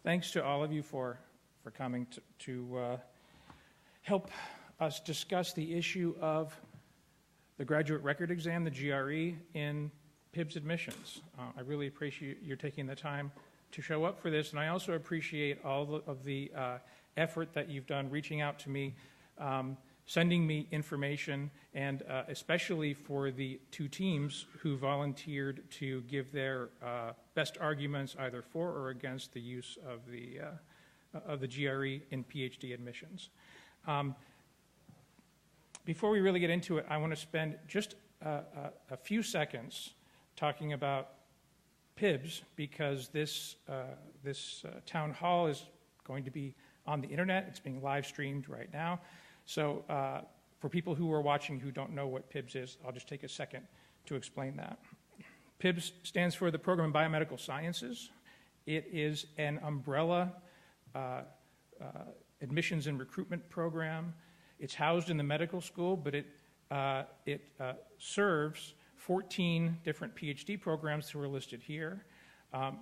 Thanks to all of you for coming to help us discuss the issue of the graduate record exam, the GRE, in PIBS admissions. I really appreciate your taking the time to show up for this, and I also appreciate all of the effort that you've done reaching out to me, sending me information, and especially for the two teams who volunteered to give their best arguments either for or against the use of the GRE in PhD admissions. Before we really get into it, I want to spend just a few seconds talking about PIBS, because this town hall is going to be on the internet. It's being live streamed right now. So for people who are watching who don't know what PIBS is, I'll just take a second to explain that. PIBS stands for the Program in Biomedical Sciences. It is an umbrella admissions and recruitment program. It's housed in the medical school, but it serves 14 different PhD programs who are listed here,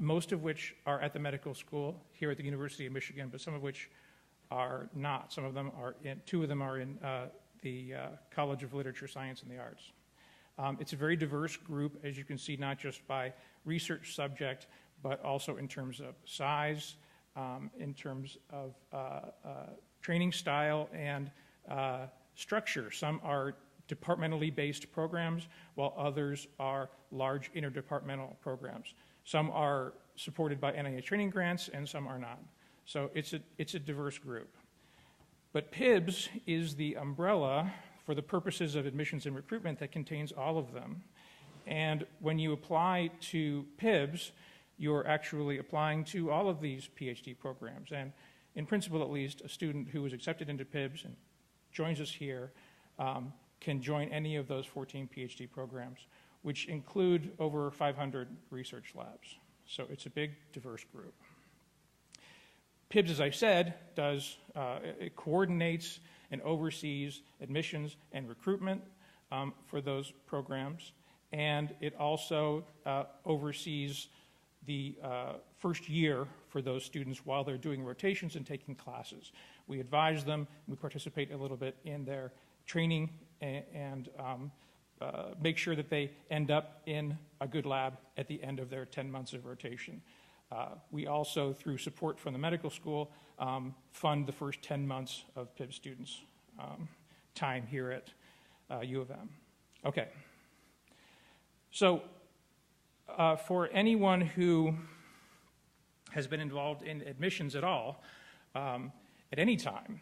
most of which are at the medical school here at the University of Michigan, but some of which are not. Some of them are in, two of them are in the College of Literature, Science, and the Arts. It's a very diverse group, as you can see, not just by research subject, but also in terms of size, in terms of training style and structure. Some are departmentally based programs, while others are large interdepartmental programs. Some are supported by NIH training grants, and some are not. So it's a diverse group. But PIBS is the umbrella for the purposes of admissions and recruitment that contains all of them. And when you apply to PIBS, you're actually applying to all of these PhD programs. And in principle, at least, a student who is accepted into PIBS and joins us here can join any of those 14 PhD programs, which include over 500 research labs. So it's a big, diverse group. PIBS, as I said, it coordinates and oversees admissions and recruitment for those programs, and it also oversees the first year for those students while they're doing rotations and taking classes. We advise them, we participate a little bit in their training and make sure that they end up in a good lab at the end of their 10 months of rotation. We also, through support from the medical school, fund the first 10 months of PIBS students' time here at U of M. Okay. So for anyone who has been involved in admissions at all, at any time,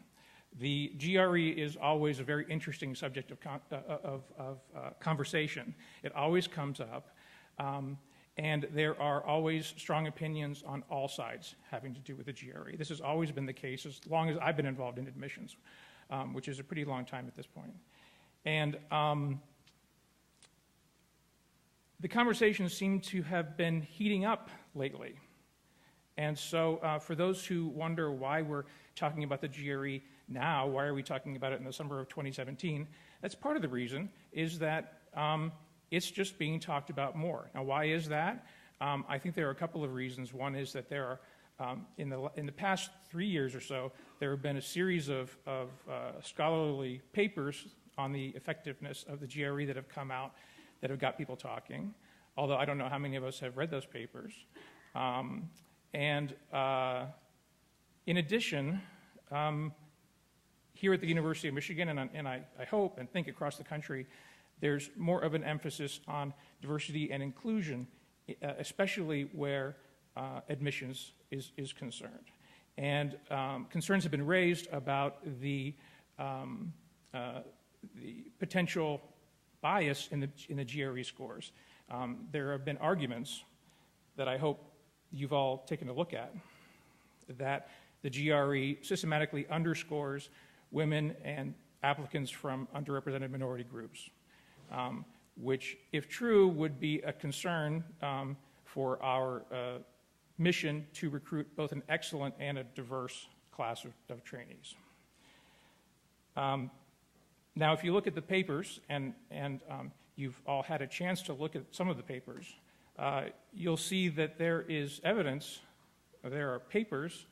the GRE is always a very interesting subject of conversation. It always comes up. And there are always strong opinions on all sides having to do with the GRE. This has always been the case as long as I've been involved in admissions, which is a pretty long time at this point. And the conversations seem to have been heating up lately. And so for those who wonder why we're talking about the GRE now, why are we talking about it in the summer of 2017, that's part of the reason, is that it's just being talked about more. Now, why is that? I think there are a couple of reasons. One is that there are, in the past 3 years or so, there have been a series of scholarly papers on the effectiveness of the GRE that have come out that have got people talking, although I don't know how many of us have read those papers. And in addition, here at the University of Michigan, and I hope and think across the country, there's more of an emphasis on diversity and inclusion, especially where admissions is concerned. And concerns have been raised about the potential bias in the GRE scores. There have been arguments that I hope you've all taken a look at, that the GRE systematically underscores women and applicants from underrepresented minority groups, which, if true, would be a concern for our mission to recruit both an excellent and a diverse class of trainees. Now, if you look at the papers, and you've all had a chance to look at some of the papers, you'll see that there is evidence there are papers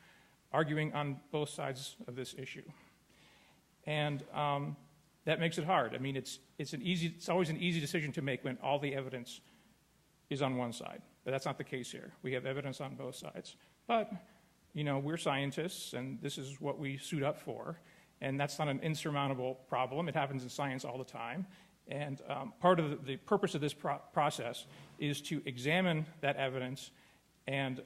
arguing on both sides of this issue. And that makes it hard. I mean, it's always an easy decision to make when all the evidence is on one side. But that's not the case here. We have evidence on both sides. But, you know, we're scientists, and this is what we suit up for. And that's not an insurmountable problem. It happens in science all the time. And part of the purpose of this process is to examine that evidence and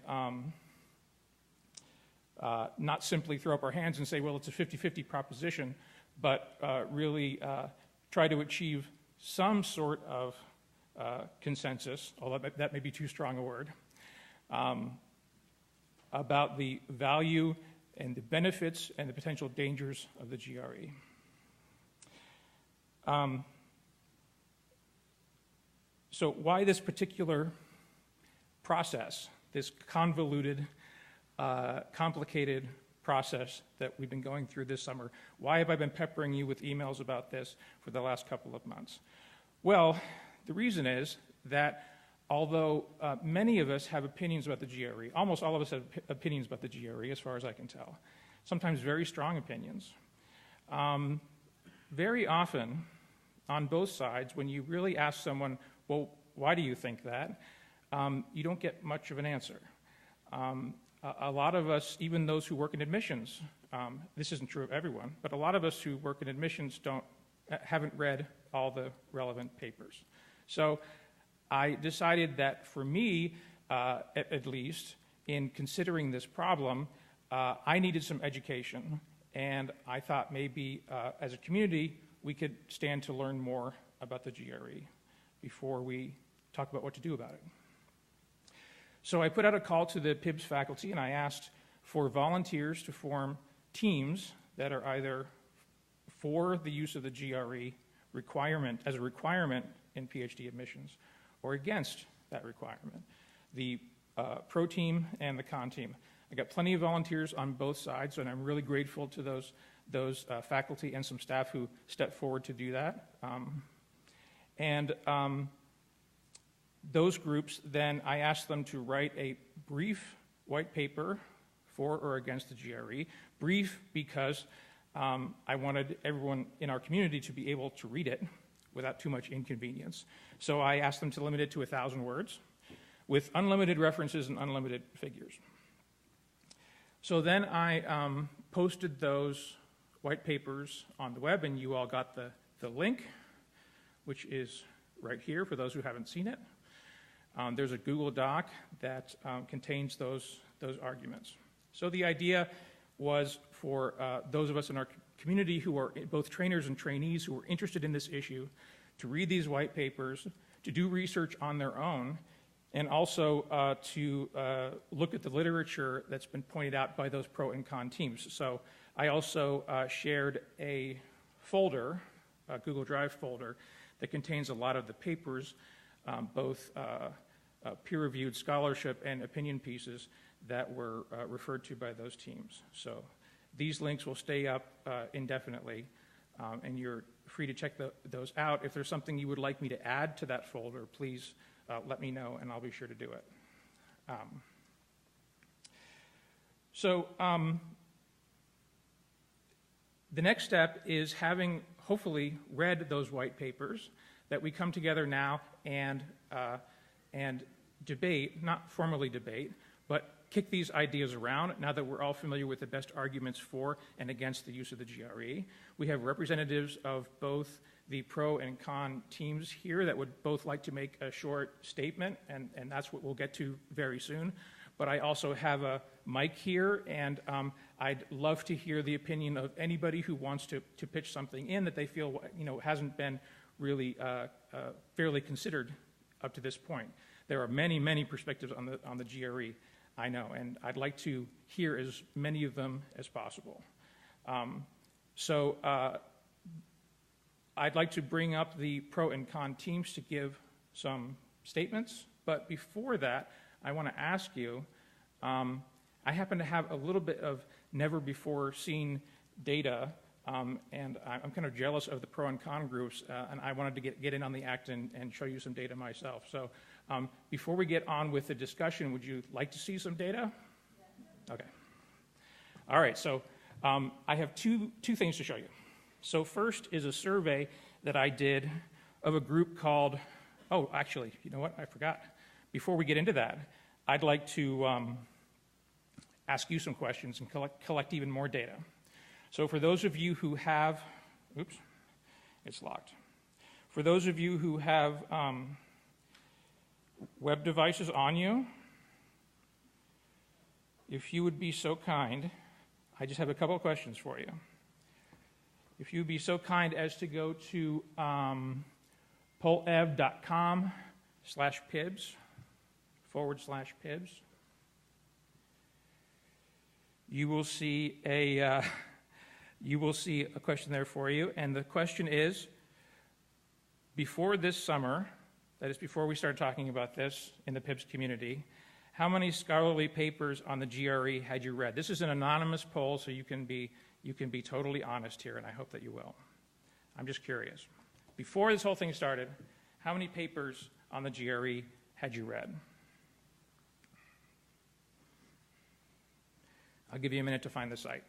not simply throw up our hands and say, well, it's a 50-50 proposition, but really try to achieve some sort of consensus, although that may be too strong a word, about the value and the benefits and the potential dangers of the GRE. So why this particular process, this convoluted, complicated process that we've been going through this summer? Why have I been peppering you with emails about this for the last couple of months? Well, the reason is that although many of us have opinions about the GRE, almost all of us have opinions about the GRE as far as I can tell, sometimes very strong opinions, very often on both sides, when you really ask someone, well, why do you think that? You don't get much of an answer. A lot of us, even those who work in admissions, this isn't true of everyone, but a lot of us who work in admissions haven't read all the relevant papers. So I decided that for me, at least, in considering this problem, I needed some education, and I thought maybe as a community we could stand to learn more about the GRE before we talk about what to do about it. So I put out a call to the PIBS faculty, and I asked for volunteers to form teams that are either for the use of the GRE requirement as a requirement in PhD admissions or against that requirement, the pro team and the con team. I got plenty of volunteers on both sides, and I'm really grateful to those faculty and some staff who stepped forward to do that. Those groups, then I asked them to write a brief white paper for or against the GRE. Brief because I wanted everyone in our community to be able to read it without too much inconvenience. So I asked them to limit it to 1,000 words with unlimited references and unlimited figures. So then I posted those white papers on the web, and you all got the link, which is right here for those who haven't seen it. There's a Google Doc that contains those arguments. So the idea was for those of us in our community who are both trainers and trainees who are interested in this issue to read these white papers, to do research on their own, and also to look at the literature that's been pointed out by those pro and con teams. So I also shared a folder, a Google Drive folder, that contains a lot of the papers, both peer-reviewed scholarship and opinion pieces that were referred to by those teams. So these links will stay up indefinitely, and you're free to check those out. If there's something you would like me to add to that folder, please let me know, and I'll be sure to do it. The next step is having hopefully read those white papers, that we come together now and debate, not formally debate, but kick these ideas around now that we're all familiar with the best arguments for and against the use of the GRE. We have representatives of both the pro and con teams here that would both like to make a short statement, and that's what we'll get to very soon. But I also have a mic here, and I'd love to hear the opinion of anybody who wants to pitch something in that they feel hasn't been really fairly considered up to this point. There are many, many perspectives on the GRE, I know, and I'd like to hear as many of them as possible. I'd like to bring up the pro and con teams to give some statements, but before that, I want to ask you, I happen to have a little bit of never-before-seen data, and I'm kind of jealous of the pro and con groups, and I wanted to get in on the act and show you some data myself. So before we get on with the discussion, would you like to see some data? Okay. All right, so I have two things to show you. So first is a survey that I did of a group called, oh, actually, you know what, I forgot. Before we get into that, I'd like to ask you some questions and collect even more data. So for those of you who have, oops, it's locked. For those of you who have web devices on you, if you would be so kind, I just have a couple of questions for you. If you would be so kind as to go to polev.com/PIBS, you will see a question there for you, and the question is, before this summer, that is before we started talking about this in the PIBS community, how many scholarly papers on the GRE had you read? This is an anonymous poll, so you can be totally honest here, and I hope that you will. I'm just curious. Before this whole thing started, how many papers on the GRE had you read? I'll give you a minute to find the site.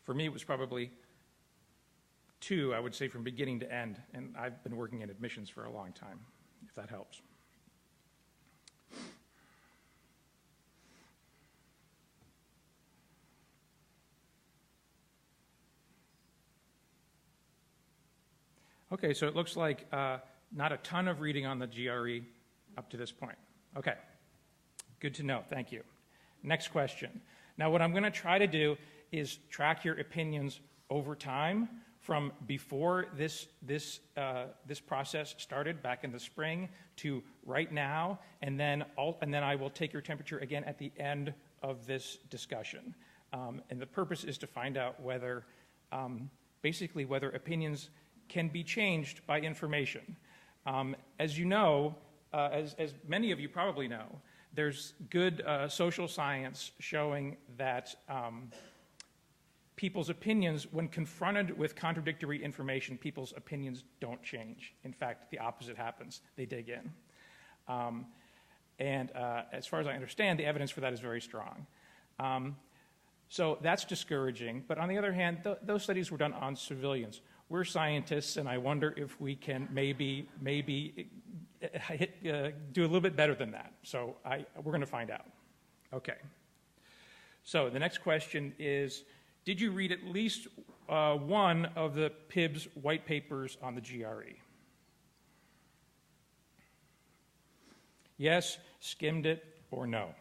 For me, it was probably 2, I would say, from beginning to end, and I've been working in admissions for a long time, if that helps. Okay, so it looks like not a ton of reading on the GRE up to this point. Okay, good to know, thank you. Next question. Now what I'm going to try to do is track your opinions over time from before this process started back in the spring to right now, and then I will take your temperature again at the end of this discussion. And the purpose is to find out whether, basically whether opinions can be changed by information. As you know, as many of you probably know, there's good social science showing that people's opinions, when confronted with contradictory information, people's opinions don't change. In fact, the opposite happens. They dig in. As far as I understand, the evidence for that is very strong. So that's discouraging. But on the other hand, those studies were done on civilians. We're scientists, and I wonder if we can maybe do a little bit better than that. So we're going to find out. Okay. So the next question is, did you read at least one of the PIBS white papers on the GRE? Yes, skimmed it, or no?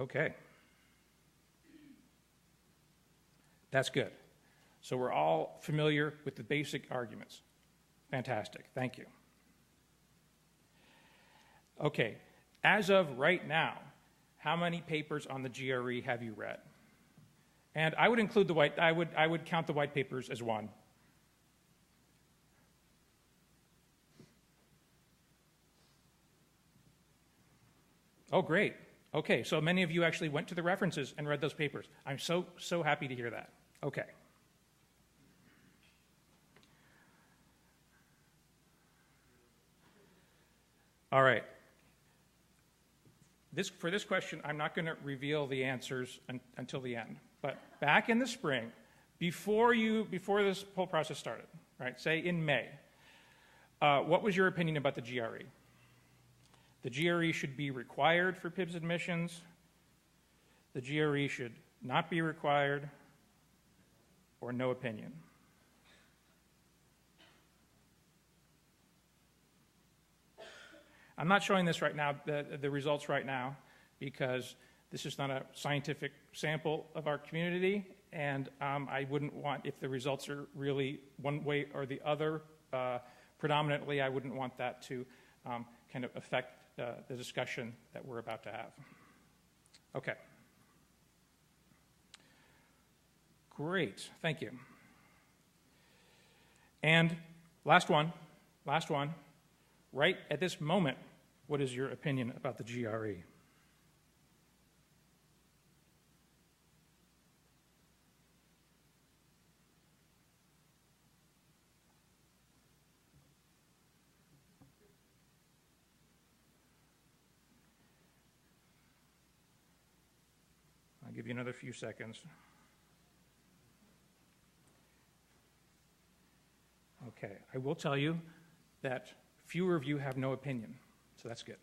Okay. That's good. So we're all familiar with the basic arguments. Fantastic. Thank you. Okay. As of right now, how many papers on the GRE have you read? And I would include the white, I would count the white papers as one. Oh, great. Okay, so many of you actually went to the references and read those papers. I'm so happy to hear that. Okay. All right. For this question, I'm not going to reveal the answers until the end. But back in the spring, before this whole process started, right, say in May, what was your opinion about the GRE? The GRE should be required for PIBS admissions. The GRE should not be required, or no opinion. I'm not showing this right now, the results right now, because this is not a scientific sample of our community, and I wouldn't want, if the results are really one way or the other, predominantly, I wouldn't want that to kind of affect the discussion that we're about to have. Okay. Great, thank you. And last one. Right at this moment, what is your opinion about the GRE? I'll give you another few seconds. Okay, I will tell you that fewer of you have no opinion, so that's good.